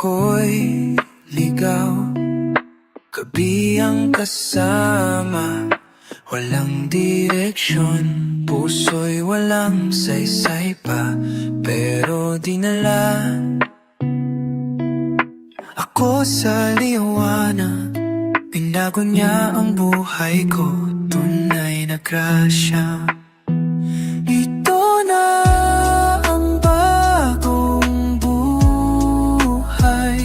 ako'y ligaw, gabi ang kasama, walang direksyon, puso'y walang saysay pa, pero dinala ako sa liwanag. Binago niya ang buhay ko, tunay na grasya. Ito na ang bagong buhay,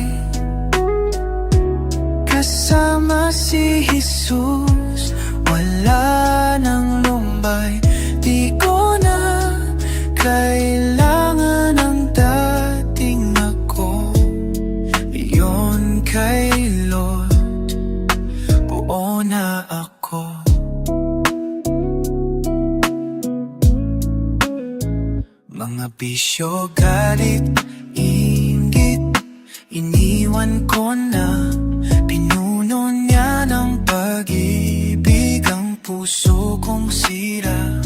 kasama si Jesus, wala nang lumbay. Di ko na kailangan ang dating ako, iyon kay Lord, buo na ako. Mga bisyo, galit, inggit, iniwan ko na. Pinuno niya ng pag-ibig ang puso kong sira.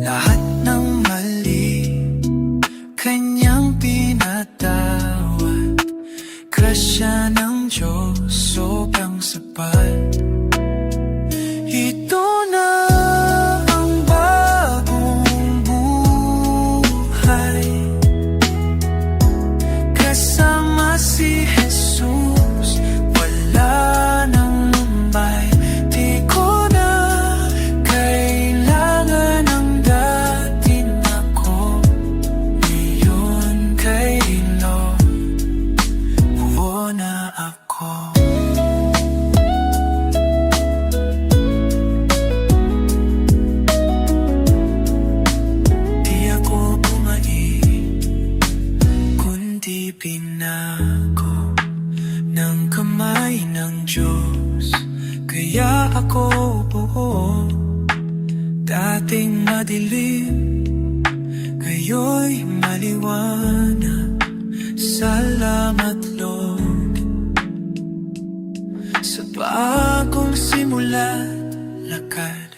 Lahat ng mali kanyang pinatawad. Grasya ng Diyos sobrang sapat. Ito na ang bagong buhay, kasama si Jesus, wala nang lumbay. Di ko na kailangan ang dating ako, iyon kay Lord, buo na ako. Di ako bumait, kundi pinako ng kamay ng Diyos. Kaya ako buo, dating madilim, ngayo'y maliwanag. Salamat Lord sa bagong simula, lakad.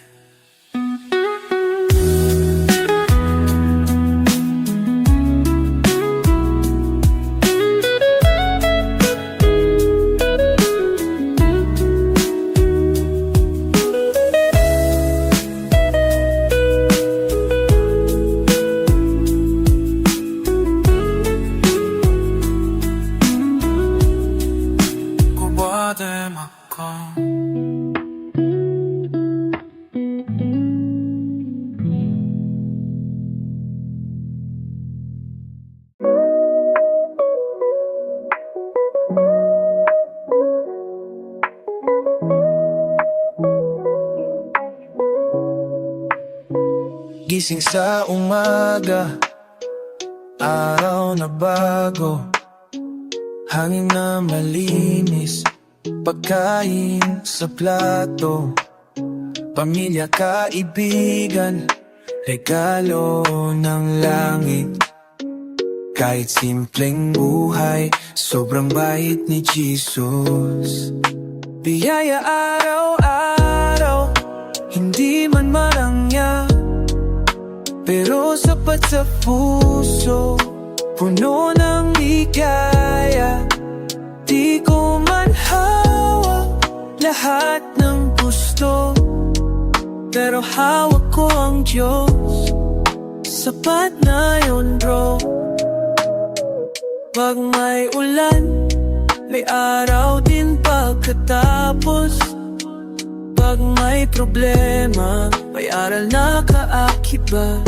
Kuwadem ako. Gising sa umaga, araw na bago, hangin na malinis, pagkain sa plato, pamilya, kaibigan, regalo ng langit. Kahit simpleng buhay, sobrang bait ni Jesus. Biyaya araw-araw, hindi man marangya, pero sapat sa puso, puno ng ligaya. Di ko man hawak lahat ng gusto, pero hawak ko ang Diyos, sapat na yun bro. Pag may ulan, may araw din pagkatapos. Pag may problema, may aral na kaakibat.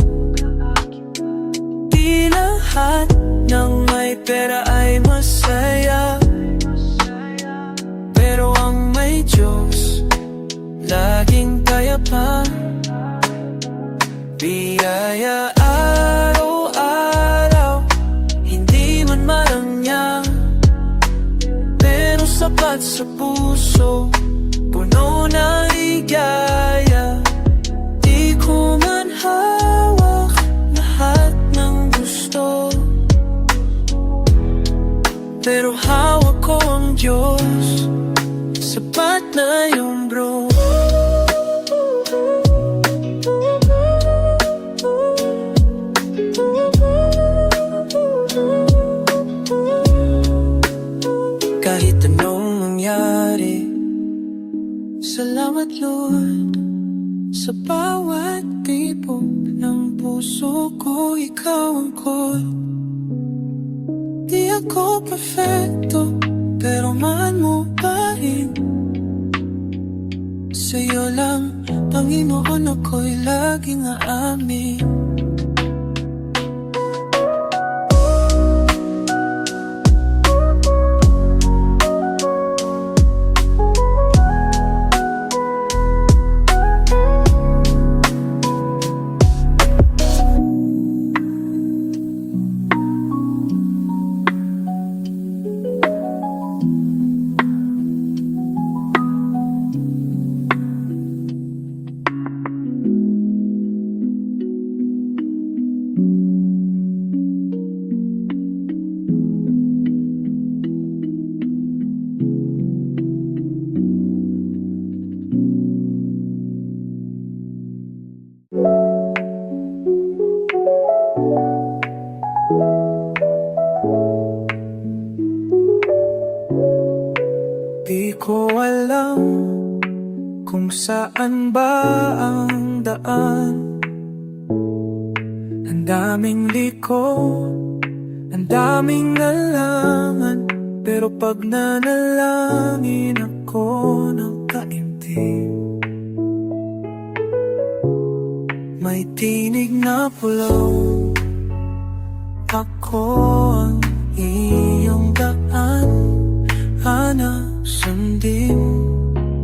Di lahat ng may pera ay masaya, pero ang may Diyos laging tayapan. Biyaya araw-araw, hindi man marangya, pero sapat sa puso, puno na ligaya. Di ko man hawak lahat ng gusto, pero hawak ko ang Diyos, sapat na yun bro. kahit anong mangyari. Salamat Lord sa bawat tibok ng puso ko, ikaw ang call. Di ako perfecto, pero mahal mo pa rin. Sa'yo lang, Panginoon, ako'y laging aamin. Di ko alam kung saan ba ang daan. Ang daming liko, ang daming alangan, pero pag nanalangin ako ng kaimtim, may tinig na pulaw. Ako ang iyong daan, hanap sundin.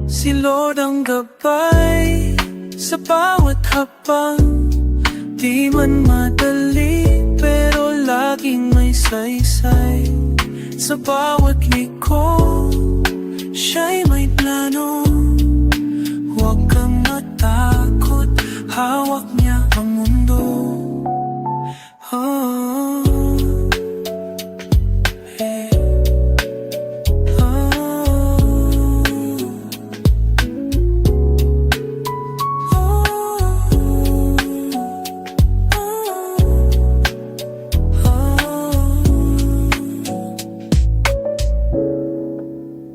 Si Lord ang gabay sa bawat hakbang. Di man madali, pero laging may saysay. Sa bawat liko, siya'y may plano. Huwag kang matakot, hawak niya ang mundo.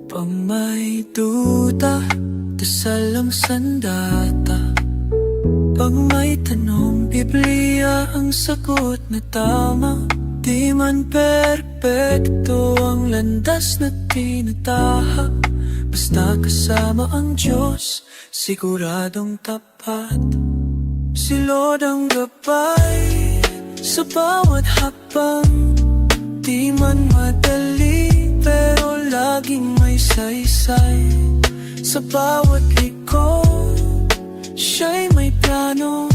Pag may duda, dasal ang sandata. Pag may tanong, Biblia ang sagot na tama. Di man perpekto ang landas na tinatahak, basta kasama ang Diyos, siguradong tapat. Si Lord ang gabay sa bawat hakbang. Di man madali, pero laging may saysay. Sa bawat liko, siya'y may plano.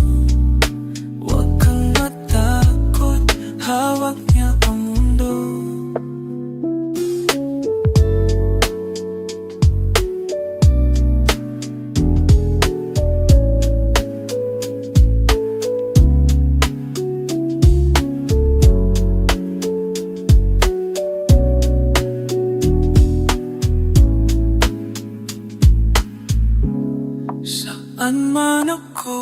Huwag kang matakot, hawak niya ang mundo. Saan man ako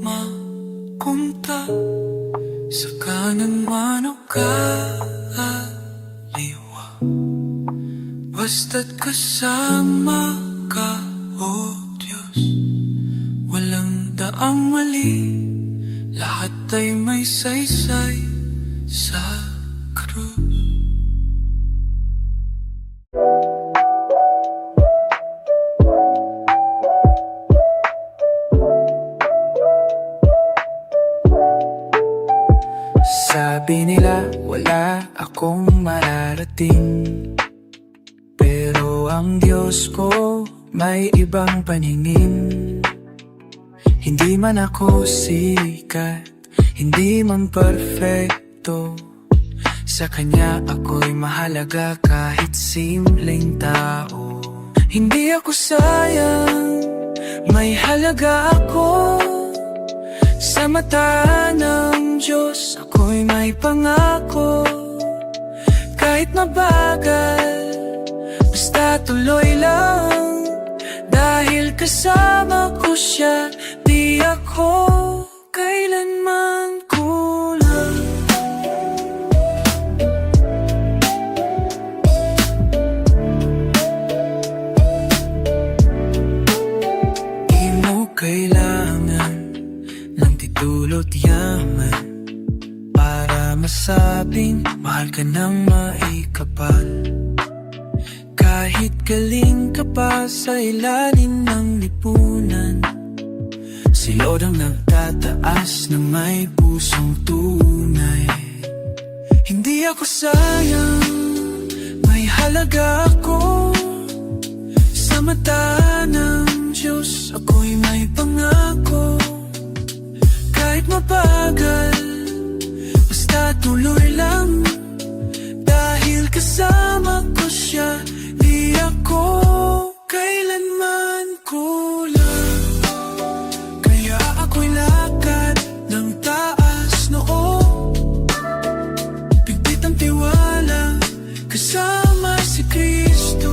mapunta, sa kanan man o kaliwa, basta't kasama ka, O Diyos. Walang daang mali, lahat ay may saysay sa krus. Sabi nila wala akong mararating, pero ang Diyos ko may ibang paningin. Hindi man ako sikat, hindi man perfecto, sa Kanya ako'y mahalaga kahit simpleng tao. Hindi ako sayang, may halaga ako sa mata ng Diyos. Ako'y may pangako, kahit mabagal, basta tuloy lang. Dahil kasama ko siya, di ako kailanman kulang. ka nang maikapal. Kahit galing ka pa sa ilalim ng lipunan, silod ang nagtataas na may pusong tunay. Hindi ako sayang, may halaga ako sa mata ng Diyos. Ako'y may pangako, kahit mabagal, basta tuloy lang. Dahil kasama ko siya, di ako kailanman kulang. Kaya ako'y lakad ng taas noo, pigpit ang tiwala, kasama si Kristo.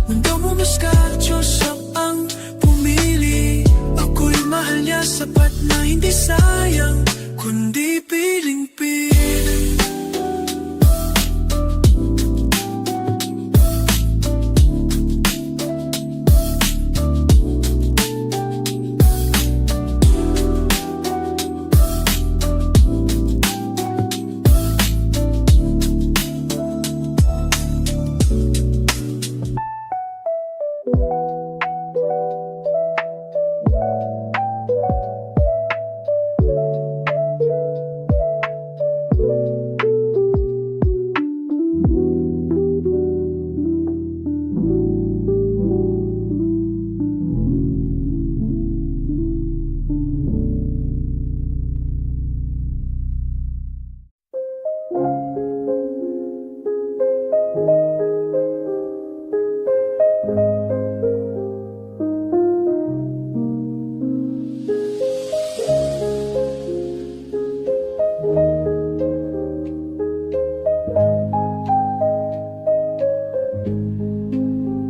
Mundo mo mas ka, Diyos ang pumili. Ako'y mahal niya, sapat na hindi sayang, kundi piling-piling.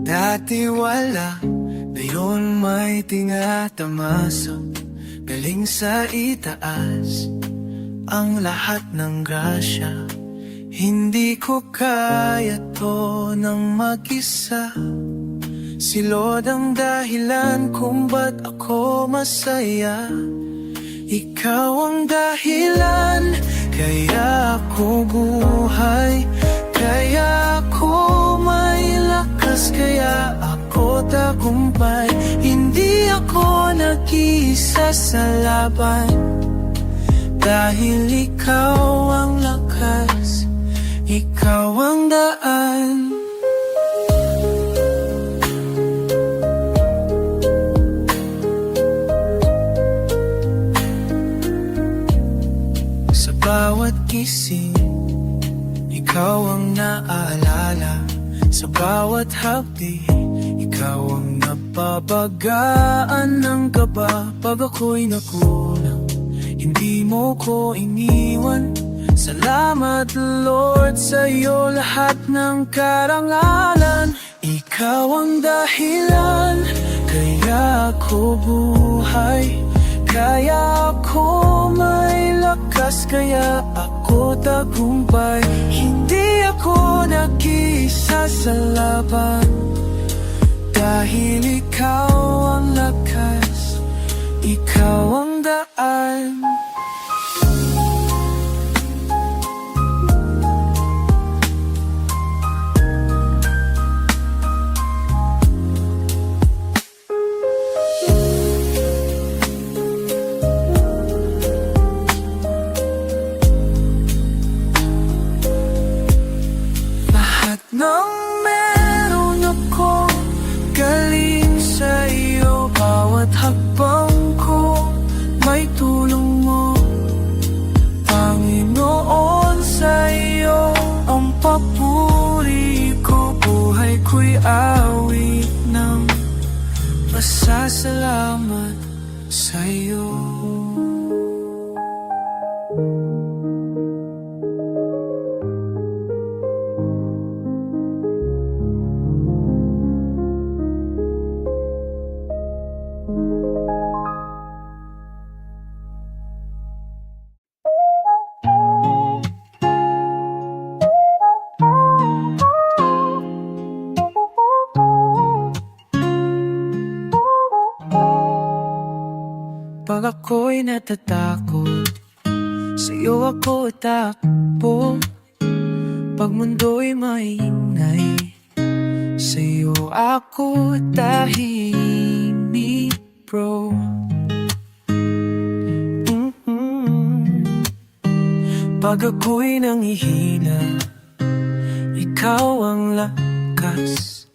Dati wala, ngayon may tinatamasok. Galing sa itaas ang lahat ng grasya. Hindi ko kaya to ng mag-isa. Silod ang dahilan kung ba't ako masaya. Ikaw ang dahilan, kaya ako buhay. Kaya ako may lakas, kaya ako tagumpay. Hindi ako nag-iisa sa laban, dahil ikaw ang lakas, ikaw ang daan. Sa bawat gising, ikaw ang naaalala. Sa bawat hapdi, ikaw ang napapagaan ng kaba. Pag ako'y nakulang, hindi mo ko iniwan. Salamat Lord, sa'yo lahat ng karangalan. Ikaw ang dahilan, kaya ako buhay. Kaya ako may lakas, kaya ako tagumpay. Hindi ako nag-iisa sa laban, dahil ikaw ang lakas, ikaw ang daan. Nang meron ako, galing sa iyo. Bawat hakbang ko, may tulong mo. Panginoon, sa iyo ang papuri ko. Buhay ko'y awit ng pasasalamat sa iyo. Pag ako'y natatakot, sa'yo ako takbo. Pag mundo'y maingay, sa'yo ako tahimik, bro. Pag ako'y nangihina, ikaw ang lakas.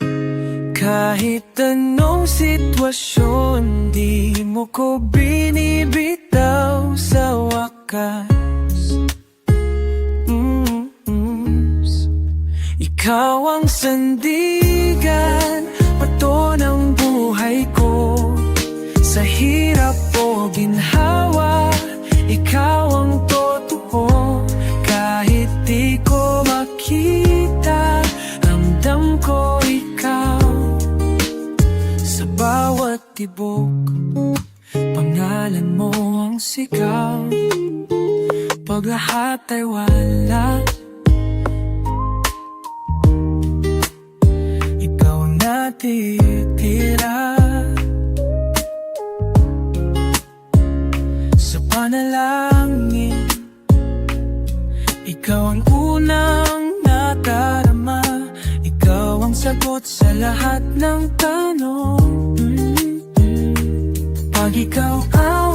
Kahit anong sitwasyon, di mo ko binibitaw sa wakas. Ikaw ang sandigan, pato ng buhay ko. Sa hirap o ginhawa, ikaw ang totoo. Kahit di ko makita, ramdam ko ikaw. Sa bawat tibok, pangalan mo ang sigaw. Pag lahat ay wala, ikaw ang natitira. Sa panalangin, ikaw ang unang nadarama. Ikaw ang sagot sa lahat ng tanong. Pag ikaw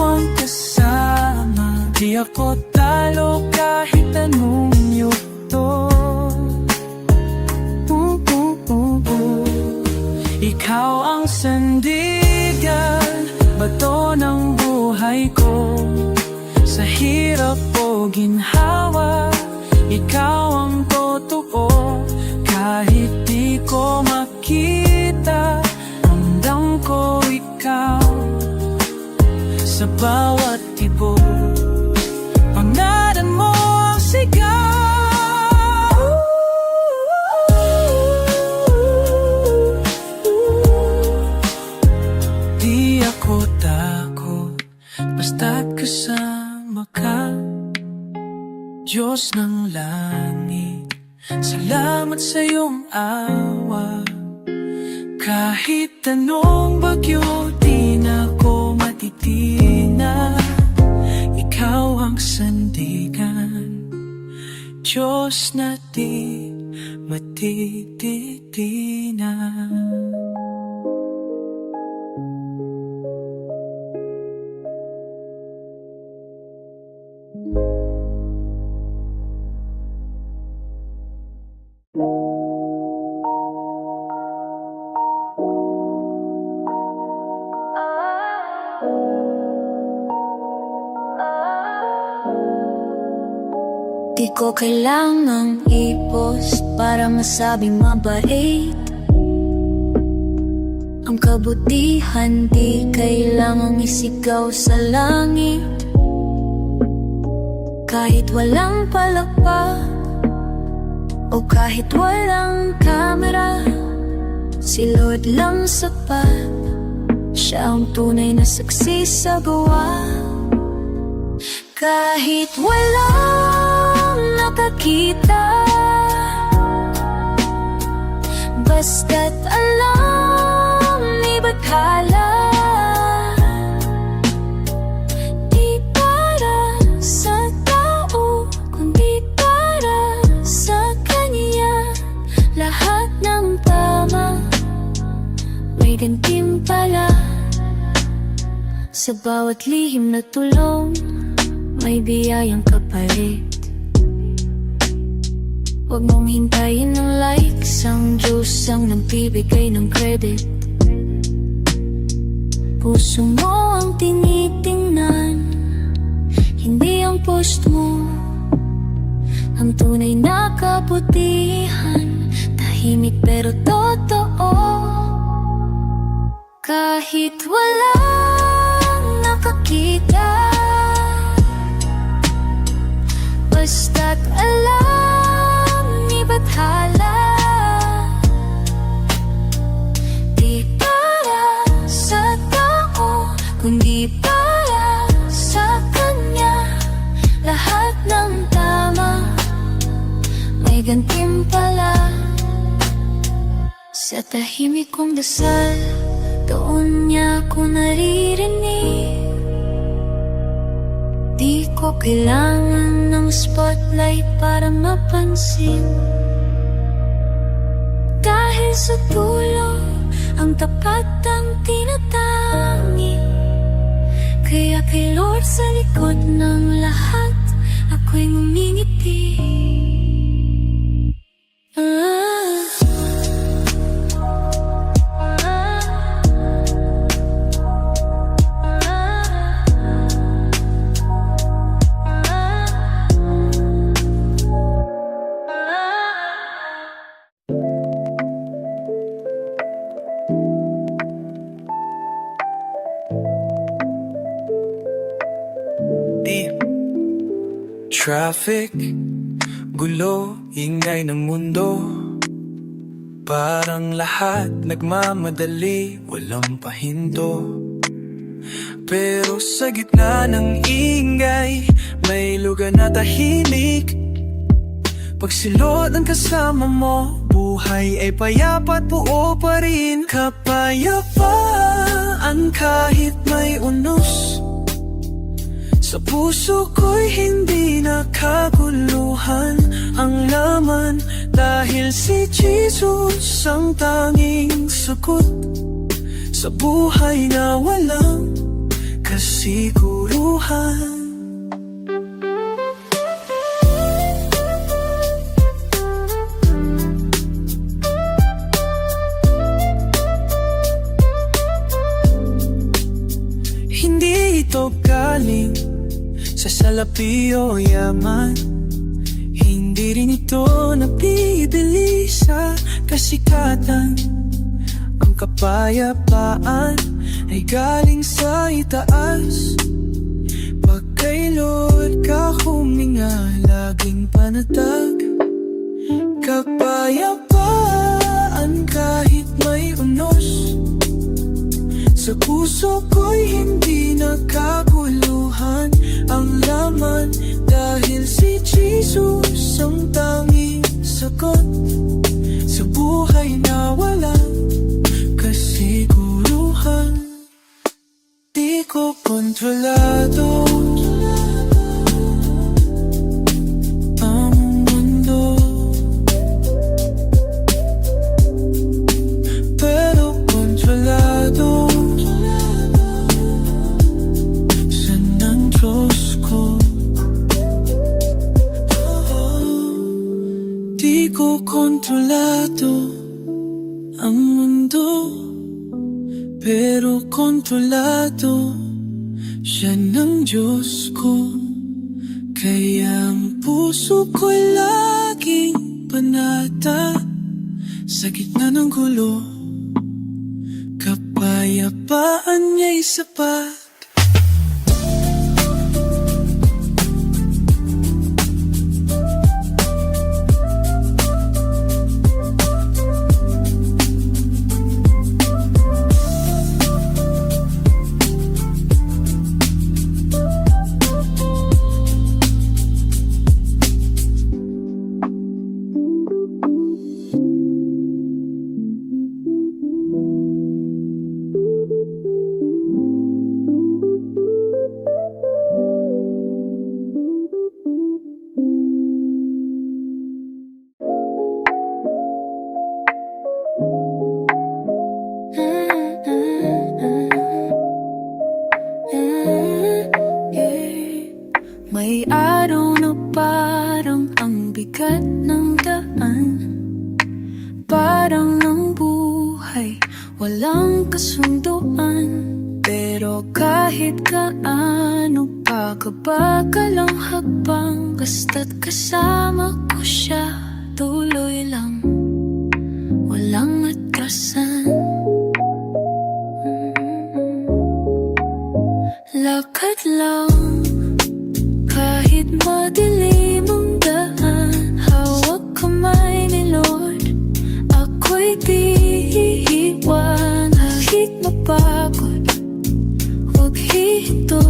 ang kasama, di ako talo kahit anong yugto. Ikaw ang sandigan, bato ng buhay ko. Sa hirap o ginhawa, ikaw ang totoo. Kahit di ko makita, ramdam ko ikaw. Sa bawat tibok, pangalan mo ang sigaw. Di ako takot, basta't kasama ka. Diyos ng langit, salamat sa iyong awa. Kahit anong bagyo, di na ko matitina. Ikaw ang sandigan, Diyos na di matititina. Di ko kailangang i-post para masabing mabait. Ang kabutihan di kailangang isigaw sa langit. Kahit walang palakpak o kahit walang kamera, si Lord lang sapat. Siya ang tunay na saksi sa gawa. Kahit walang nakakita, basta't alam ni Bathala. Di para sa tao, kundi para sa Kanya. Lahat ng tama may gantimpala. Sa bawat lihim na tulong, may biyayang kapalit. Huwag mong hintayin ng likes, ang Diyos ang nagbibigay ng credit. Puso mo ang tinitingnan, hindi ang post mo. Ang tunay na kabutihan, tahimik pero totoo. Kahit walang nakakita, basta't alam ni Bathala. Di para sa tao, kundi para sa Kanya. Lahat ng tama may gantimpala. Sa tahimik kong dasal, doon niya ako naririnig. Di ko kailangan ng spotlight para mapansin. dahil sa dulo ang tapat ang tinatangi. Kaya kay Lord sa likod ng lahat ako'y ngumingiti. Traffic, gulo, ingay ng mundo. Parang lahat nagmamadali, walang pahinto. Pero sa gitna ng ingay, may lugar na tahimik. Pag silod ang kasama mo, buhay ay payapa at buo pa rin. Kapayapaan kahit may unos. Sa puso ko'y hindi nakaguluhan ang laman, dahil si Jesus ang tanging sagot sa buhay na walang kasiguruhan. Hindi ito galing sa salapi o yaman, hindi rin ito napibili sa kasikatan. Ang kapayapaan ay galing sa itaas. Pag kay Lord ka huminga, laging panatag. Kapayapaan kahit may unos. Sa puso ko'y hindi nakaguluhan ang laman, dahil si Jesus ang tanging sagot sa buhay na walang kasiguruhan. Di ko kontrolado ang mundo, pero kontrolado ko kontrolado ang mundo, pero kontrolado siya ng Diyos ko. Kaya ang puso ko'y laging panata sa gitna ng gulo. Kapayapaan niya'y sapat. May araw na parang ang bigat ng daan, parang ng buhay walang kasunduan. Pero kahit gaano pa kabagal ang hakbang, basta't kasama ko siya, tuloy lang, walang atrasan. Lakad lang kahit madilim ang daan, hawak kamay ni Lord, ako'y di iiwan. Kahit mapagod, huwag hihinto,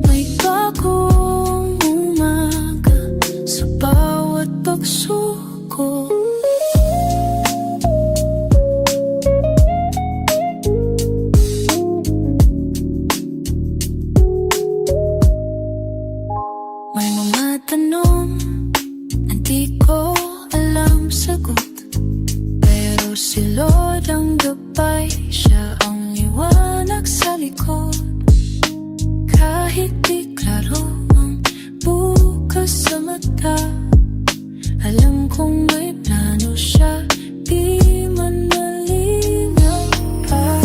may bagong umaga sa bawat pagsuko. Pero si Lord ang gabay, siya ang liwanag sa likod. Kahit di klaro ang bukas sa mata, alam kong may plano siya, di man malinaw pa.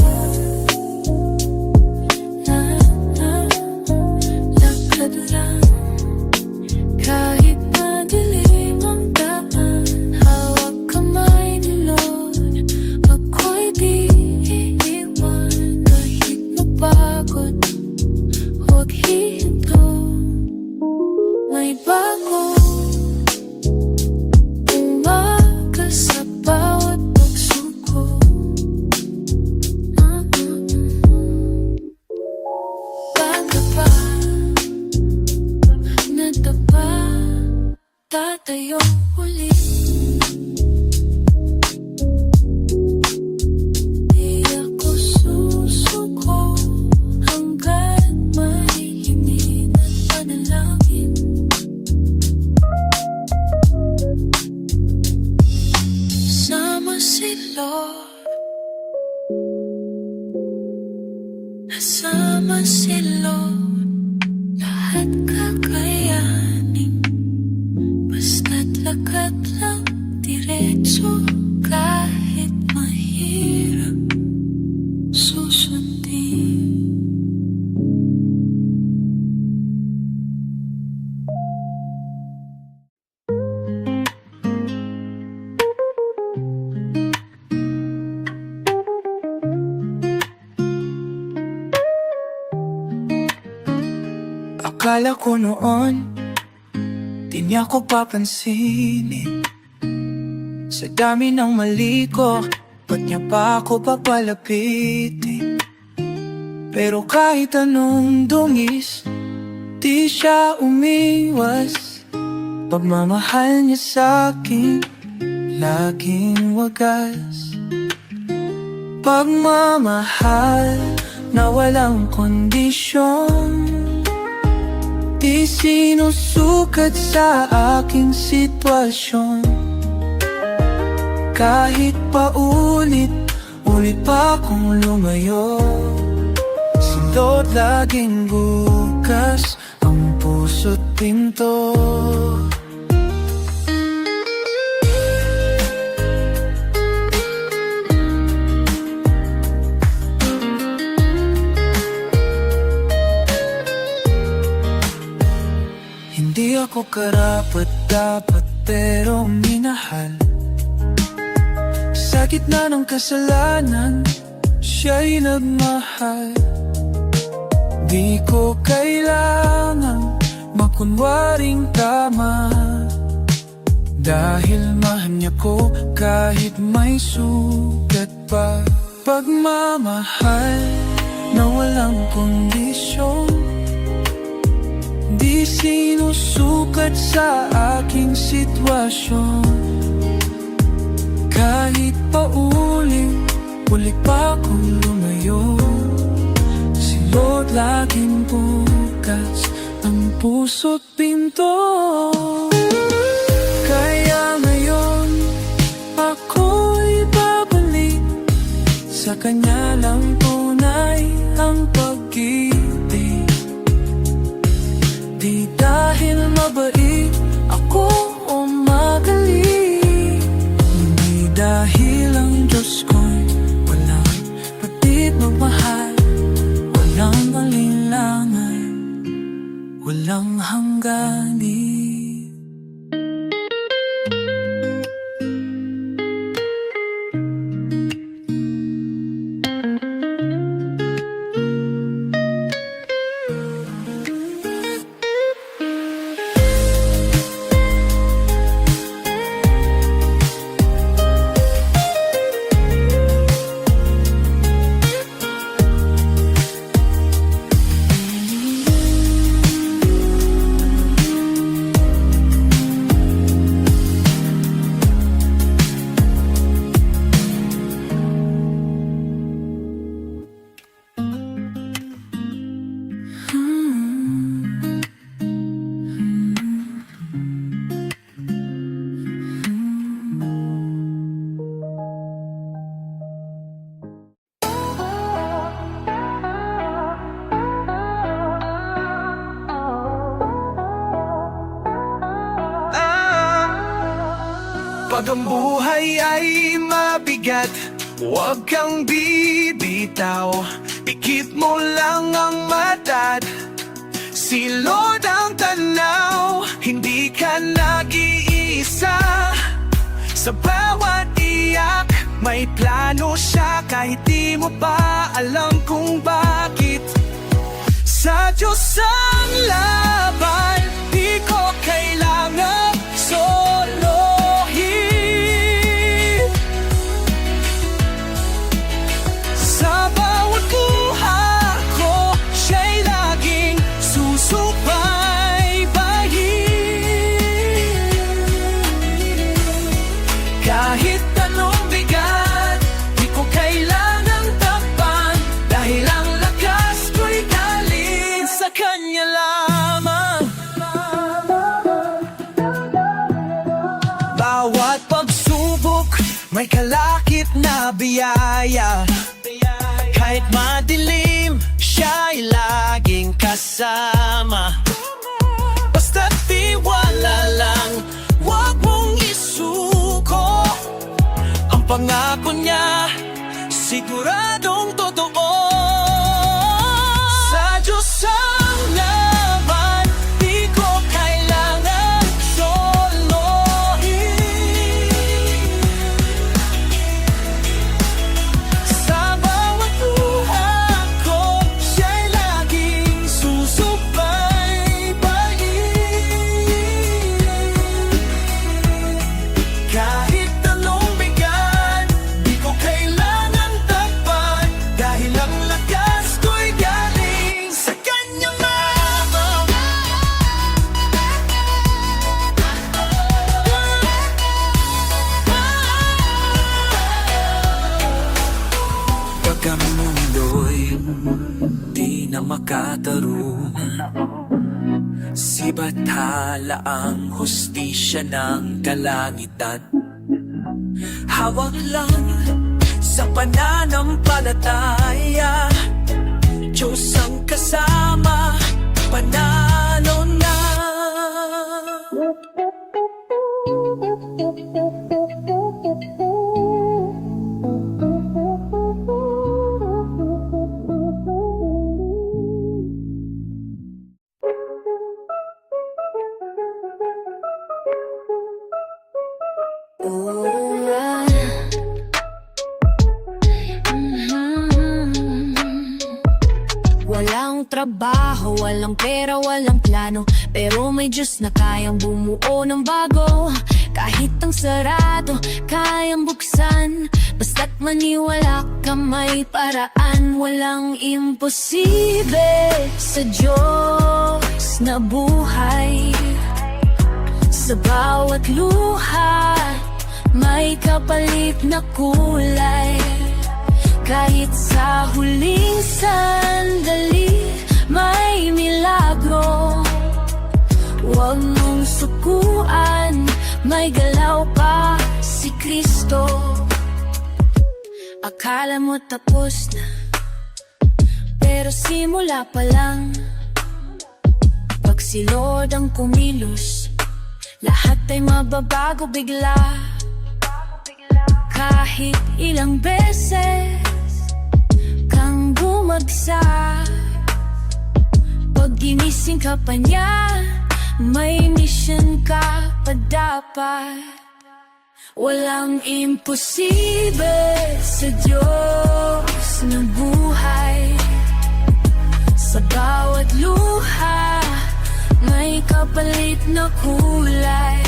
Lakad lang, kahit madilim ang daan, hawak kamay ni Lord, ako'y di iiwan. Kahit mapagod, huwag hihinto, may bago umaga sa bawat pagsubok. Baga pa, nadapa, tatayo ulit. Di ako susuko hanggat mahihingin at panalangin. Sama si Lord, kasama si Lord, lahat kakayanin. Basta't lakad lang diretso, kahit mahirap susundin. Akala ko noon, di niya ko papansinin. Sa dami ng mali ko, ba't niya pa ako papalapitin? Pero kahit anong dungis, di siya umiwas. Pagmamahal niya sa'kin, laging wagas. Pagmamahal na walang kondisyon, di sinusukat sa aking sitwasyon. Kahit paulit-ulit pa akong lumayo, si Lord laging bukas ang puso't pinto. Hindi ako karapat-dapat pero minahal. Sa gitna ng kasalanan, siya'y nagmahal. Di ko kailangang makunwaring tama, dahil mahal niya ko kahit may sugat pa. Pagmamahal na walang kondisyon, di sinusukat sa aking sitwasyon. Kahit paulit-ulit pa akong lumayo, si Lord laging bukas ang puso't pinto. Kaya ngayon ako'y babalik, sa Kanya lang tunay ang pag-ibig. Di dahil mabait ako o magaling, hindi dahil ang Diyos ko'y walang patid magmahal. Walang alinlangan, walang hangganin. ang buhay ay mabigat, huwag kang bibitaw. Ikit mo lang ang mata't si Lord ang tanaw. Hindi ka nag-iisa, sa bawat iyak may plano siya, kahit di mo pa alam kung bakit. Sa Diyos ang laban, di ko kailangan solohin. Sa bawat buha ko, siya'y laging susubaybayin. Kahit anong bigat, di ko kailangang takpan, dahil ang lakas ko'y galing sa Kanya lamang. Bawat pagsubok, may kalakip na biyaya. Kahit madilim, siya'y laging kasama. Basta't tiwala lang, huwag mong isuko. Ang pangako niya, siguradong totoo. Sa Diyos ang laban, di ko kailangan solohin. Sa bawat buha ko, siya'y laging susubaybayin. Kahit anong bigat, di ko kailangan takpan, dahil ang lakas ko'y galing sa Kanya lamang. Pag ang mundo'y di na makatarong, sibathala ang hustisya ng kalangitan. Hawak lang sa pananampalataya, Diyos ang kasama, panalo na. Walang trabaho, walang pera, walang plano, pero may Diyos na kayang bumuo ng bago. Kahit ang sarado, kayang buksan, basta't maniwala ka may paraan. Walang imposible sa Diyos na buhay. Sa bawat luha, may kapalit na kulay. Kahit sa huling sandali, may milagro. Huwag mong sukuan, may galaw pa si Kristo. Akala mo tapos na, pero simula pa lang. Pag si Lord ang kumilos, lahat ay mababago bigla. Kahit ilang beses kang bumagsak, pag ginising ka pa niya, may mission ka pa dapat. Walang imposible sa Diyos na buhay. Sa bawat luha, may kapalit na kulay.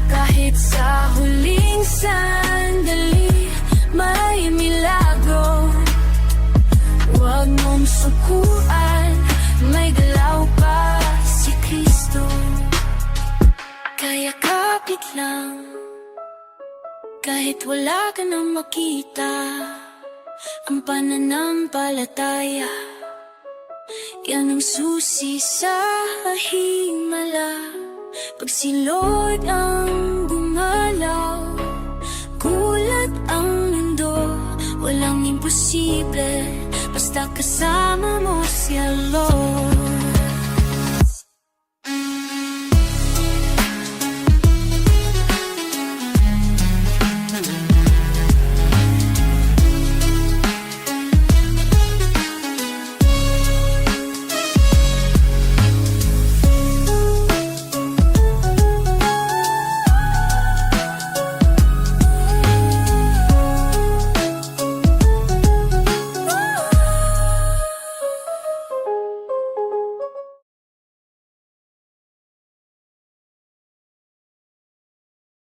Kahit sa huling sandali, may milagro. Huwag mong sukuan, may galaw pa si Kristo. Kaya kapit lang, kahit wala ka nang makita, ang pananampalataya, yan ang susi sa himala. Pag si Lord ang gumalaw, gulat ang mundo. Walang imposible, basta kasama mo siya, Lord.